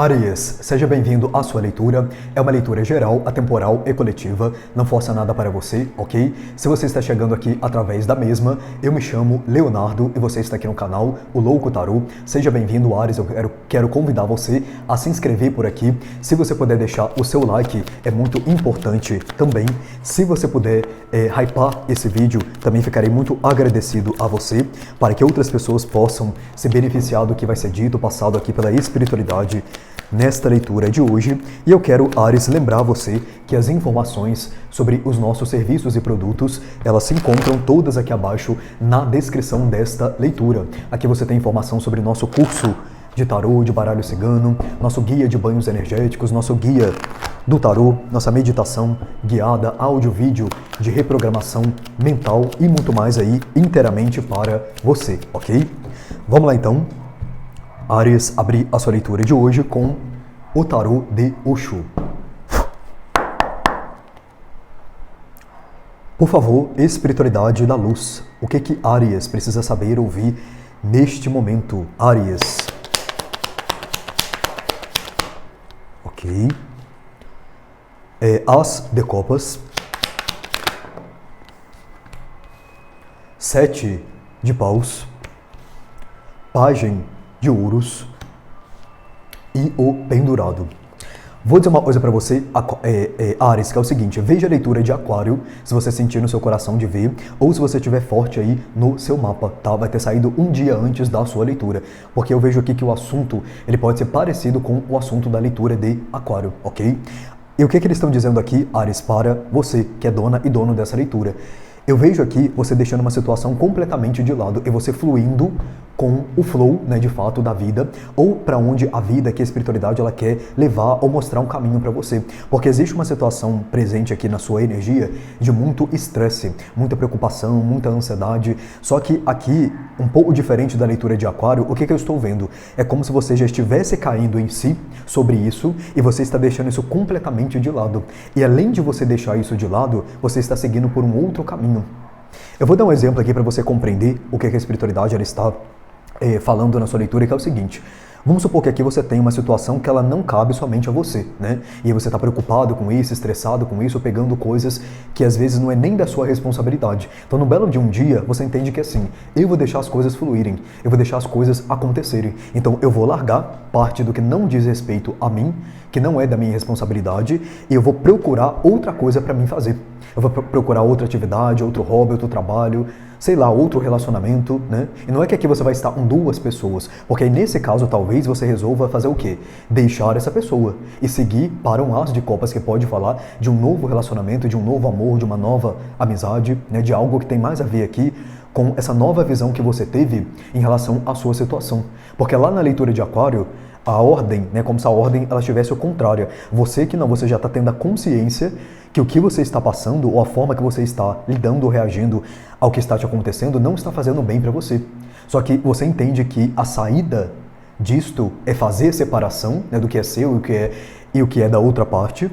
Áries, seja bem-vindo à sua leitura. É uma leitura geral, atemporal e coletiva. Não força nada para você, ok? Se você está chegando aqui através da mesma, eu me chamo Leonardo e você está aqui no canal O Louco Tarô. Seja bem-vindo, Áries. Eu quero convidar você a se inscrever por aqui. Se você puder deixar o seu like, é muito importante também. Se você puder hypar esse vídeo, também ficarei muito agradecido a você, para que outras pessoas possam se beneficiar do que vai ser dito, passado aqui pela espiritualidade nesta leitura de hoje. E eu quero, Áries, lembrar você que as informações sobre os nossos serviços e produtos, elas se encontram todas aqui abaixo na descrição desta leitura. Aqui você tem informação sobre nosso curso de tarô, de baralho cigano, nosso guia de banhos energéticos, nosso guia do tarô, nossa meditação guiada, áudio, vídeo de reprogramação mental e muito mais aí inteiramente para você, ok? Vamos lá então. Áries, abrir a sua leitura de hoje com o tarô de Osho. Por favor, espiritualidade da luz. O que Áries precisa saber ouvir neste momento? Áries. Ok. As de copas. 7 de paus. Pajem de ouros e o pendurado. Vou dizer uma coisa para você, Áries, que é o seguinte: veja a leitura de Aquário, se você sentir no seu coração de ver, ou se você estiver forte aí no seu mapa, tá? Vai ter saído um dia antes da sua leitura, porque eu vejo aqui que o assunto, ele pode ser parecido com o assunto da leitura de Aquário, ok? E o que eles estão dizendo aqui, Áries, para você, que é dona e dono dessa leitura? Eu vejo aqui você deixando uma situação completamente de lado e você fluindo com o flow, né, de fato, da vida, ou para onde a vida, que a espiritualidade, ela quer levar ou mostrar um caminho para você. Porque existe uma situação presente aqui na sua energia de muito estresse, muita preocupação, muita ansiedade. Só que aqui, um pouco diferente da leitura de Aquário, o que eu estou vendo? É como se você já estivesse caindo em si sobre isso e você está deixando isso completamente de lado. E além de você deixar isso de lado, você está seguindo por um outro caminho. Eu vou dar um exemplo aqui para você compreender o que a espiritualidade ela está falando na sua leitura, que é o seguinte. Vamos supor que aqui você tem uma situação que ela não cabe somente a você, né? E aí você está preocupado com isso, estressado com isso, pegando coisas que às vezes não é nem da sua responsabilidade. Então, no belo de um dia, você entende que assim, eu vou deixar as coisas fluírem, eu vou deixar as coisas acontecerem. Então, eu vou largar parte do que não diz respeito a mim, que não é da minha responsabilidade, e eu vou procurar outra coisa para mim fazer. Eu vou procurar outra atividade, outro hobby, outro trabalho, sei lá, outro relacionamento, né? E não é que aqui você vai estar com duas pessoas, porque aí nesse caso talvez você resolva fazer o quê? Deixar essa pessoa e seguir para um as de copas, que pode falar de um novo relacionamento, de um novo amor, de uma nova amizade, né? De algo que tem mais a ver aqui com essa nova visão que você teve em relação à sua situação. Porque lá na leitura de Aquário, a ordem, né, como se a ordem ela estivesse ao contrário. Você que não, você já está tendo a consciência que o que você está passando ou a forma que você está lidando ou reagindo ao que está te acontecendo não está fazendo bem para você. Só que você entende que a saída disto é fazer a separação, né, do que é seu e o que é da outra parte.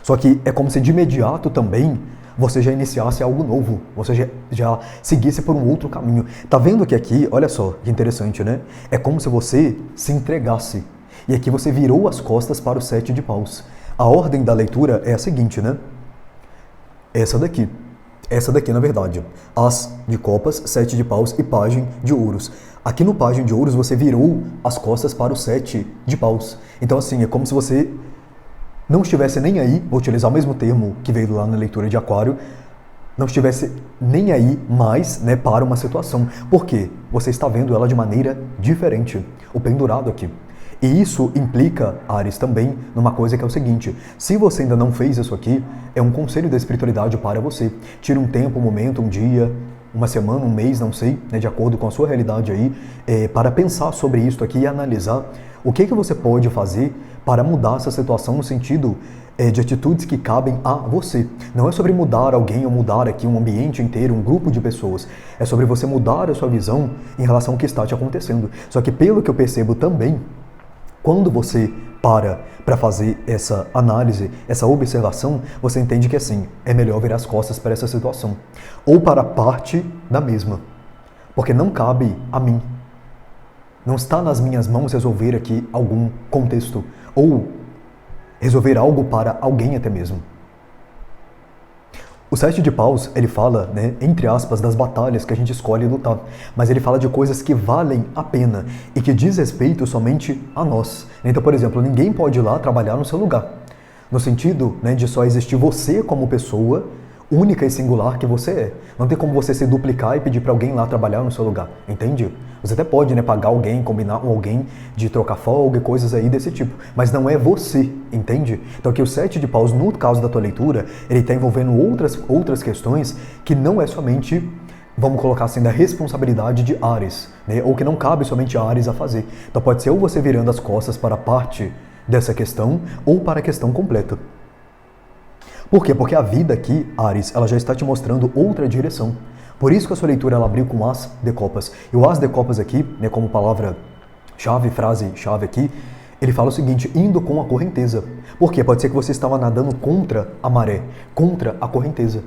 Só que é como se de imediato também você já iniciasse algo novo, você já seguisse por um outro caminho. Tá vendo que aqui, olha só, que interessante, né? É como se você se entregasse. E aqui você virou as costas para o 7 de paus. A ordem da leitura é a seguinte, né? Essa daqui, na verdade. As de copas, 7 de paus e pajem de ouros. Aqui no pajem de ouros você virou as costas para o 7 de paus. Então assim, é como se você não estivesse nem aí, vou utilizar o mesmo termo que veio lá na leitura de Aquário, não estivesse nem aí mais, né, para uma situação. Por quê? Você está vendo ela de maneira diferente, o pendurado aqui. E isso implica, Áries, também numa coisa que é o seguinte: se você ainda não fez isso aqui, é um conselho da espiritualidade para você. Tire um tempo, um momento, um dia, uma semana, um mês, não sei, né, de acordo com a sua realidade aí, para pensar sobre isso aqui e analisar o que você pode fazer para mudar essa situação no sentido de atitudes que cabem a você. Não é sobre mudar alguém ou mudar aqui um ambiente inteiro, um grupo de pessoas. É sobre você mudar a sua visão em relação ao que está te acontecendo. Só que pelo que eu percebo também, quando você para fazer essa análise, essa observação, você entende que assim, é melhor virar as costas para essa situação. Ou para parte da mesma. Porque não cabe a mim. Não está nas minhas mãos resolver aqui algum contexto ou resolver algo para alguém até mesmo. O 7 de paus, ele fala, né, entre aspas, das batalhas que a gente escolhe lutar, mas ele fala de coisas que valem a pena e que diz respeito somente a nós. Então, por exemplo, ninguém pode ir lá trabalhar no seu lugar, no sentido, né, de só existir você como pessoa única e singular que você é. Não tem como você se duplicar e pedir para alguém lá trabalhar no seu lugar, entende? Você até pode, né, pagar alguém, combinar com alguém de trocar folga e coisas aí desse tipo, mas não é você, entende? Então aqui o 7 de paus, no caso da tua leitura, ele está envolvendo outras questões que não é somente, vamos colocar assim, da responsabilidade de Áries, né, ou que não cabe somente a Áries a fazer. Então pode ser ou você virando as costas para a parte dessa questão ou para a questão completa. Por quê? Porque a vida aqui, Áries, ela já está te mostrando outra direção. Por isso que a sua leitura ela abriu com As de Copas. E o As de Copas aqui, né, como palavra-chave, frase-chave aqui, ele fala o seguinte, indo com a correnteza. Por quê? Pode ser que você estava nadando contra a maré, contra a correnteza.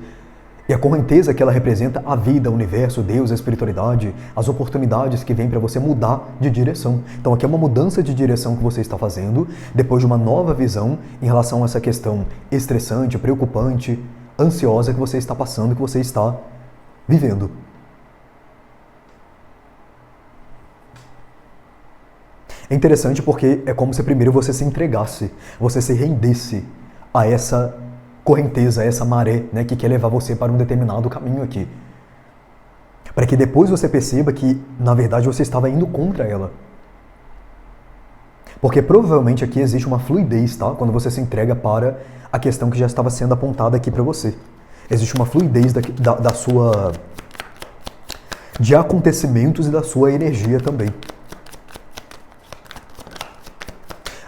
E a correnteza que ela representa a vida, o universo, Deus, a espiritualidade, as oportunidades que vêm para você mudar de direção. Então aqui é uma mudança de direção que você está fazendo depois de uma nova visão em relação a essa questão estressante, preocupante, ansiosa que você está passando, que você está vivendo. É interessante porque é como se primeiro você se entregasse, você se rendesse a essa correnteza, essa maré, né, que quer levar você para um determinado caminho aqui. Para que depois você perceba que, na verdade, você estava indo contra ela. Porque provavelmente aqui existe uma fluidez, tá? Quando você se entrega para a questão que já estava sendo apontada aqui para você. Existe uma fluidez da sua... de acontecimentos e da sua energia também.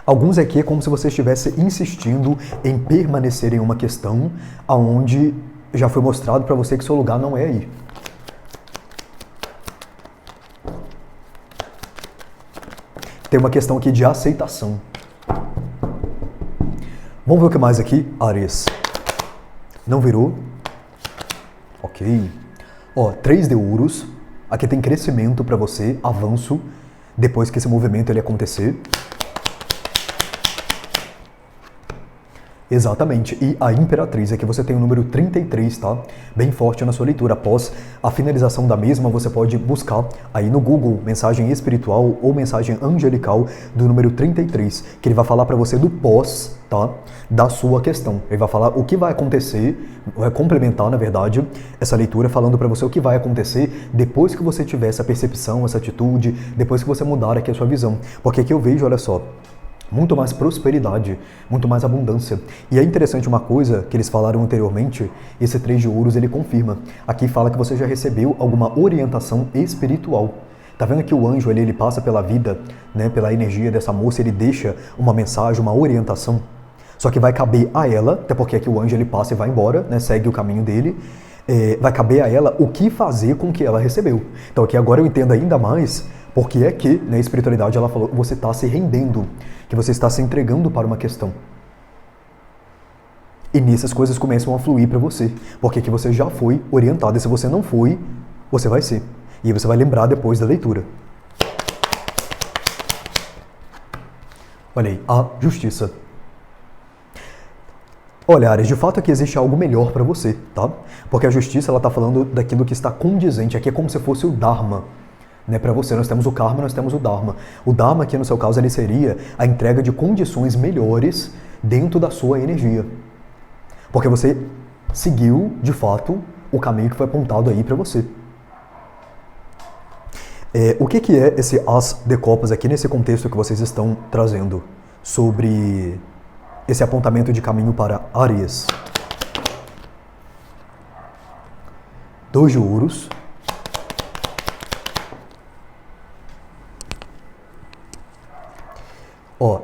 Alguns aqui é como se você estivesse insistindo em permanecer em uma questão onde já foi mostrado para você que seu lugar não é aí. Tem uma questão aqui de aceitação. Vamos ver o que mais aqui, Áries. Não virou? Ok. Ó, 3 de ouros. Aqui tem crescimento para você, avanço, depois que esse movimento ele acontecer. Exatamente, e a Imperatriz, aqui você tem o número 33, tá? Bem forte na sua leitura. Após a finalização da mesma, você pode buscar aí no Google mensagem espiritual ou mensagem angelical do número 33, que ele vai falar para você do pós, tá? Da sua questão. Ele vai falar o que vai acontecer, vai complementar, na verdade, essa leitura falando para você o que vai acontecer depois que você tiver essa percepção, essa atitude, depois que você mudar aqui a sua visão. Porque aqui eu vejo, olha só, muito mais prosperidade, muito mais abundância. E é interessante uma coisa que eles falaram anteriormente, esse 3 de ouros ele confirma. Aqui fala que você já recebeu alguma orientação espiritual. Tá vendo que o anjo ele passa pela vida, né, pela energia dessa moça, ele deixa uma mensagem, uma orientação. Só que vai caber a ela, até porque aqui o anjo ele passa e vai embora, né, segue o caminho dele. Vai caber a ela o que fazer com o que ela recebeu. Então aqui agora eu entendo ainda mais porque é que, na espiritualidade, ela falou que você está se rendendo, que você está se entregando para uma questão. E nessas coisas começam a fluir para você, porque aqui você já foi orientado, e se você não foi, você vai ser. E aí você vai lembrar depois da leitura. Olha aí, a justiça. Olha, Áries, de fato aqui existe algo melhor para você, tá? Porque a justiça, ela está falando daquilo que está condizente, aqui é como se fosse o Dharma. Né, para você, nós temos o karma, nós temos o dharma. O dharma aqui no seu caso ele seria a entrega de condições melhores dentro da sua energia. Porque você seguiu, de fato, o caminho que foi apontado aí para você. O que é esse As de Copas aqui nesse contexto que vocês estão trazendo sobre esse apontamento de caminho para Áries? 2 de ouros.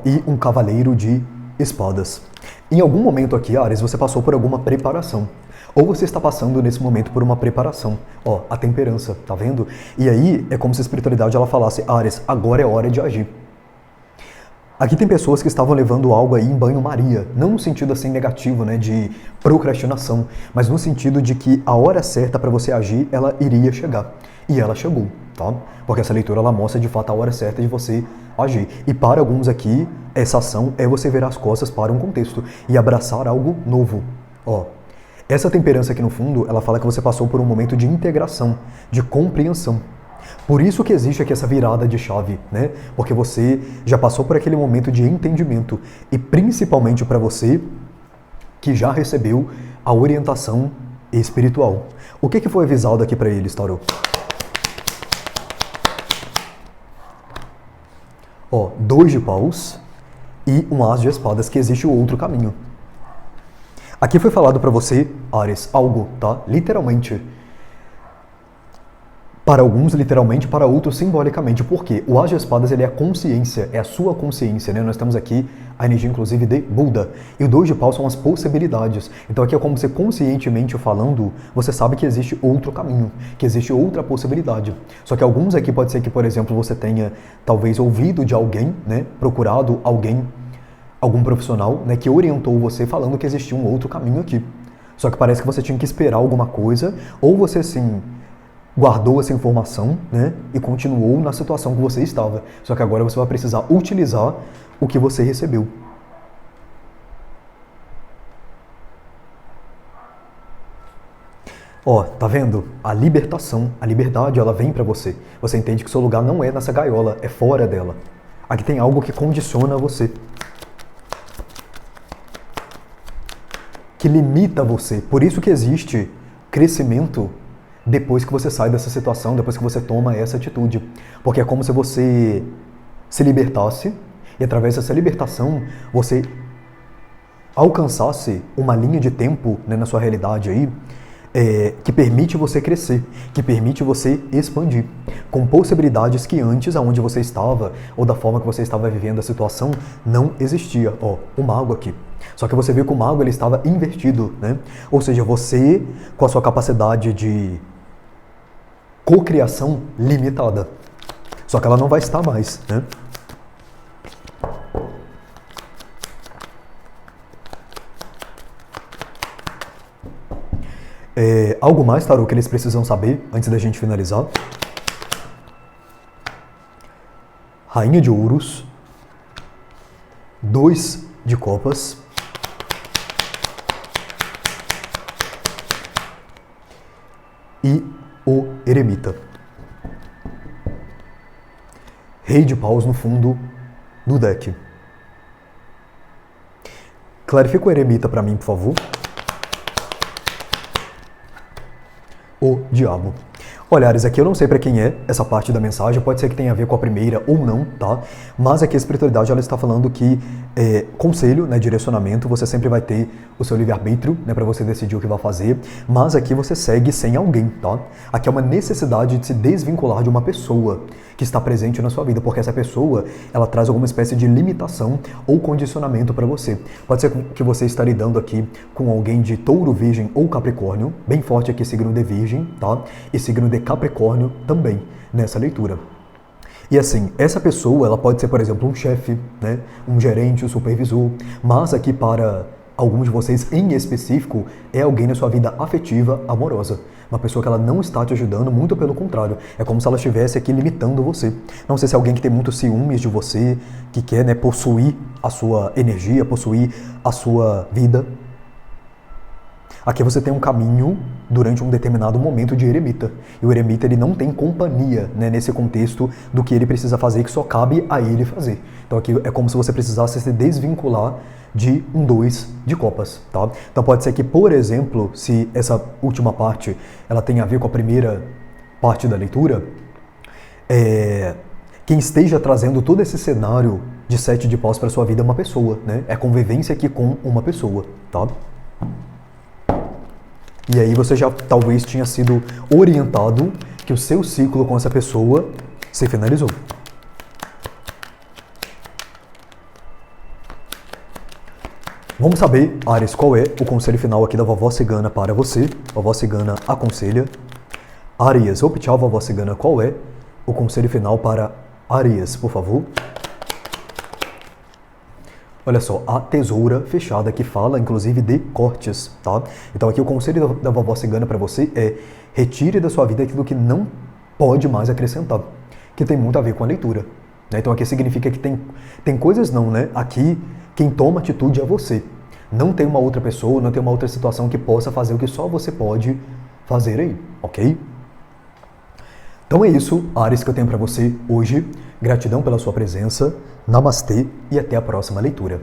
E um cavaleiro de espadas. Em algum momento aqui, Áries, você passou por alguma preparação. Ou você está passando nesse momento por uma preparação. A temperança, tá vendo? E aí é como se a espiritualidade ela falasse, Áries, agora é hora de agir. Aqui tem pessoas que estavam levando algo aí em banho-maria, não no sentido assim negativo, né, de procrastinação, mas no sentido de que a hora certa para você agir, ela iria chegar. E ela chegou, tá? Porque essa leitura ela mostra de fato a hora certa de você agir. E para alguns aqui, essa ação é você virar as costas para um contexto e abraçar algo novo. Ó, essa temperança aqui no fundo, ela fala que você passou por um momento de integração, de compreensão. Por isso que existe aqui essa virada de chave, né? Porque você já passou por aquele momento de entendimento e principalmente para você que já recebeu a orientação espiritual. O que foi avisado aqui para eles, Tarô? Ó, 2 de paus e um as de espadas, que existe o outro caminho. Aqui foi falado para você, Áries, algo, tá? Literalmente. Para alguns, literalmente, para outros, simbolicamente. Por quê? O as de espadas, ele é a consciência, é a sua consciência, né? Nós temos aqui a energia, inclusive, de Buda. E o 2 de paus são as possibilidades. Então aqui é como você, conscientemente falando, você sabe que existe outro caminho, que existe outra possibilidade. Só que alguns aqui pode ser que, por exemplo, você tenha, talvez, ouvido de alguém, né? Procurado alguém, algum profissional, né? Que orientou você falando que existia um outro caminho aqui. Só que parece que você tinha que esperar alguma coisa, ou você, assim, guardou essa informação, né, e continuou na situação que você estava. Só que agora você vai precisar utilizar o que você recebeu. Ó, tá vendo? A libertação, a liberdade, ela vem pra você. Você entende que seu lugar não é nessa gaiola, é fora dela. Aqui tem algo que condiciona você, que limita você. Por isso que existe crescimento depois que você sai dessa situação, depois que você toma essa atitude. Porque é como se você se libertasse e através dessa libertação você alcançasse uma linha de tempo, né, na sua realidade aí, que permite você crescer, que permite você expandir, com possibilidades que antes, aonde você estava, ou da forma que você estava vivendo a situação, não existia. Ó, o mago aqui. Só que você viu que o mago ele estava invertido, né? Ou seja, você, com a sua capacidade de cocriação limitada. Só que ela não vai estar mais, né? Algo mais, Tarô, que eles precisam saber antes da gente finalizar? Rainha de ouros, 2 de copas e o eremita. Rei de paus no fundo do deck. Clarifica o eremita para mim, por favor. O diabo. Olha, Ares, aqui eu não sei para quem é essa parte da mensagem, pode ser que tenha a ver com a primeira ou não, tá? Mas aqui a espiritualidade, ela está falando que conselho, né, direcionamento, você sempre vai ter o seu livre-arbítrio, né, para você decidir o que vai fazer, mas aqui você segue sem alguém, tá? Aqui é uma necessidade de se desvincular de uma pessoa que está presente na sua vida, porque essa pessoa, ela traz alguma espécie de limitação ou condicionamento para você. Pode ser que você está lidando aqui com alguém de touro, virgem ou capricórnio, bem forte aqui signo de virgem, tá? E signo de Capricórnio também nessa leitura. E assim, essa pessoa, ela pode ser, por exemplo, um chefe, né? Um gerente, um supervisor, mas aqui para alguns de vocês em específico, é alguém na sua vida afetiva, amorosa. Uma pessoa que ela não está te ajudando, muito pelo contrário. É como se ela estivesse aqui limitando você. Não sei se é alguém que tem muitos ciúmes de você, que quer, né, possuir a sua energia, possuir a sua vida. Aqui você tem um caminho durante um determinado momento de eremita. E o eremita, ele não tem companhia, né, nesse contexto do que ele precisa fazer, que só cabe a ele fazer. Então aqui é como se você precisasse se desvincular de um 2 de copas, tá? Então pode ser que, por exemplo, se essa última parte ela tem a ver com a primeira parte da leitura, quem esteja trazendo todo esse cenário de 7 de paus para sua vida é uma pessoa, né? É convivência aqui com uma pessoa, tá? E aí você já talvez tinha sido orientado que o seu ciclo com essa pessoa se finalizou. Vamos saber, Ares, qual é o conselho final aqui da Vovó Cigana para você. Vovó Cigana aconselha. Arias, vou pedir a Vovó Cigana qual é o conselho final para Arias, por favor. Olha só, a tesoura fechada que fala, inclusive, de cortes, tá? Então aqui o conselho da Vovó Cigana para você é retire da sua vida aquilo que não pode mais acrescentar, que tem muito a ver com a leitura. Né? Então aqui significa que tem coisas não, né? Aqui quem toma atitude é você. Não tem uma outra pessoa, não tem uma outra situação que possa fazer o que só você pode fazer aí, ok? Então é isso, Áries, que eu tenho para você hoje. Gratidão pela sua presença. Namastê e até a próxima leitura.